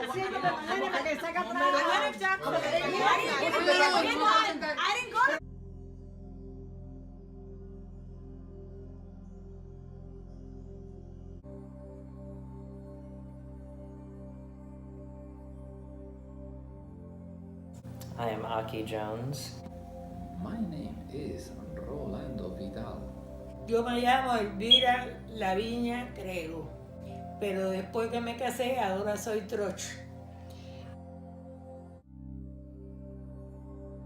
I am Aki Jones. My name is Rolando Vidal. Yo me llamo Elvira Laviña Grego, pero después que me casé ahora soy Troch.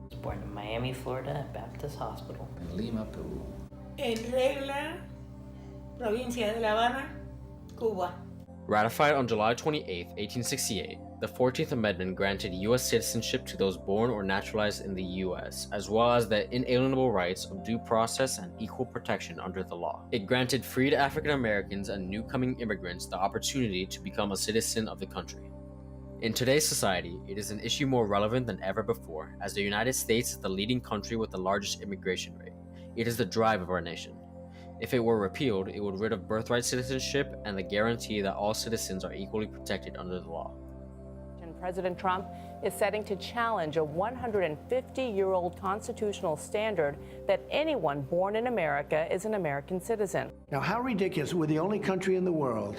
I was born in Miami, Florida at Baptist Hospital. In Lima, Peru. En Regla, provincia de La Habana, Cuba. Ratified on July 28, 1868, the 14th Amendment granted U.S. citizenship to those born or naturalized in the U.S., as well as the inalienable rights of due process and equal protection under the law. It granted freed African Americans and newcoming immigrants the opportunity to become a citizen of the country. In today's society, it is an issue more relevant than ever before, as the United States is the leading country with the largest immigration rate. It is the drive of our nation. If it were repealed, it would rid of birthright citizenship and the guarantee that all citizens are equally protected under the law. President Trump is setting to challenge a 150-year-old constitutional standard that anyone born in America is an American citizen. Now, how ridiculous. We're the only country in the world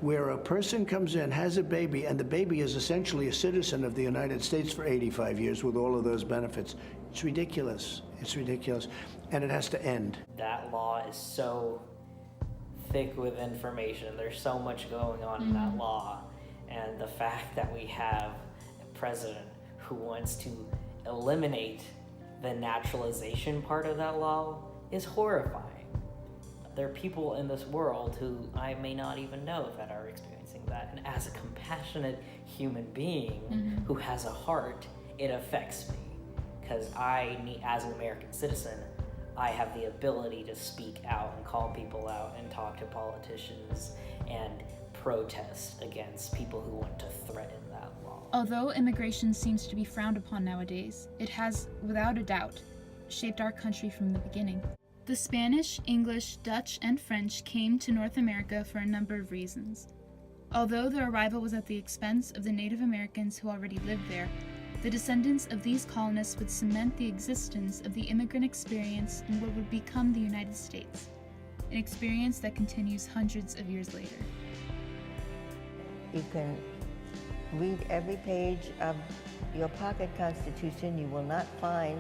where a person comes in, has a baby, and the baby is essentially a citizen of the United States for 85 years with all of those benefits. It's ridiculous. It's ridiculous. And it has to end. That law is so thick with information. There's so much going on in that law. And the fact that we have a president who wants to eliminate the naturalization part of that law is horrifying. There are people in this world who I may not even know that are experiencing that. And as a compassionate human being who has a heart, it affects me. Because as an American citizen, I have the ability to speak out and call people out and talk to politicians and protest against people who want to threaten that law. Although immigration seems to be frowned upon nowadays, it has, without a doubt, shaped our country from the beginning. The Spanish, English, Dutch, and French came to North America for a number of reasons. Although their arrival was at the expense of the Native Americans who already lived there, the descendants of these colonists would cement the existence of the immigrant experience in what would become the United States, an experience that continues hundreds of years later. You can read every page of your pocket Constitution. You will not find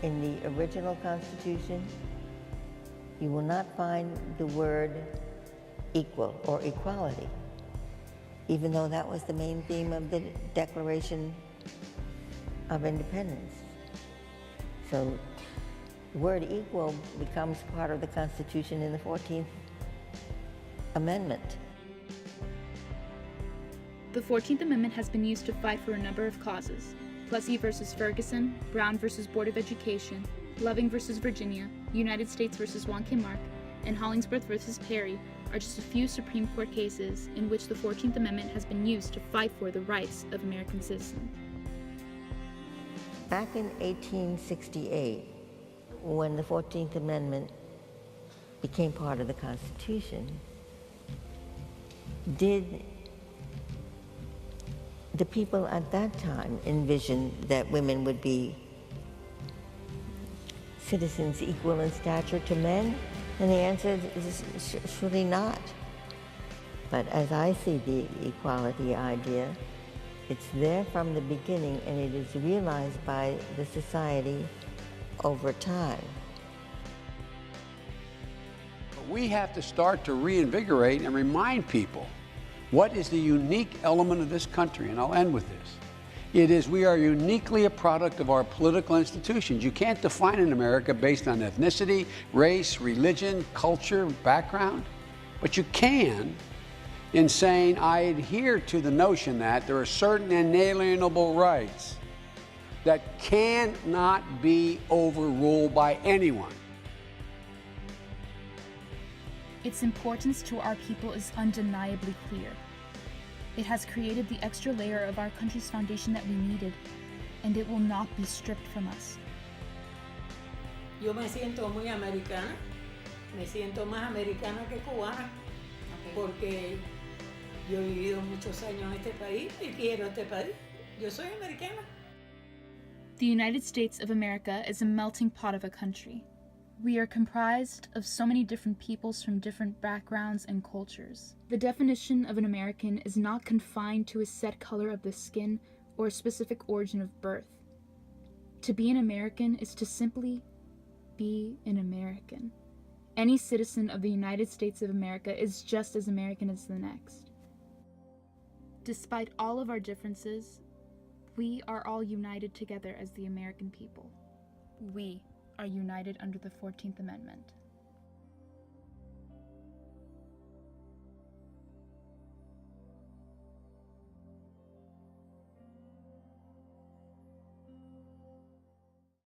in the original Constitution, you will not find the word equal or equality, even though that was the main theme of the Declaration of Independence. So the word equal becomes part of the Constitution in the 14th Amendment. The 14th Amendment has been used to fight for a number of causes. Plessy versus Ferguson, Brown versus Board of Education, Loving versus Virginia, United States versus Wankin-Mark, and Hollingsworth versus Perry are just a few Supreme Court cases in which the 14th Amendment has been used to fight for the rights of American citizens. Back in 1868, when the 14th Amendment became part of the Constitution, did the people at that time envision that women would be citizens equal in stature to men? And the answer is surely not. But as I see the equality idea, it's there from the beginning, and it is realized by the society over time. We have to start to reinvigorate and remind people what is the unique element of this country, and I'll end with this. It is we are uniquely a product of our political institutions. You can't define an America based on ethnicity, race, religion, culture, background, but you can in saying I adhere to the notion that there are certain inalienable rights that cannot be overruled by anyone. Its importance to our people is undeniably clear. It has created the extra layer of our country's foundation that we needed, and it will not be stripped from us. Yo me siento muy americana, me siento más americana que cubana, porque Yo he vivido muchos años en este país y quiero este país. Yo soy americana. The United States of America is a melting pot of a country. We are comprised of so many different peoples from different backgrounds and cultures. The definition of an American is not confined to a set color of the skin or a specific origin of birth. To be an American is to simply be an American. Any citizen of the United States of America is just as American as the next. Despite all of our differences, we are all united together as the American people. We are united under the 14th Amendment.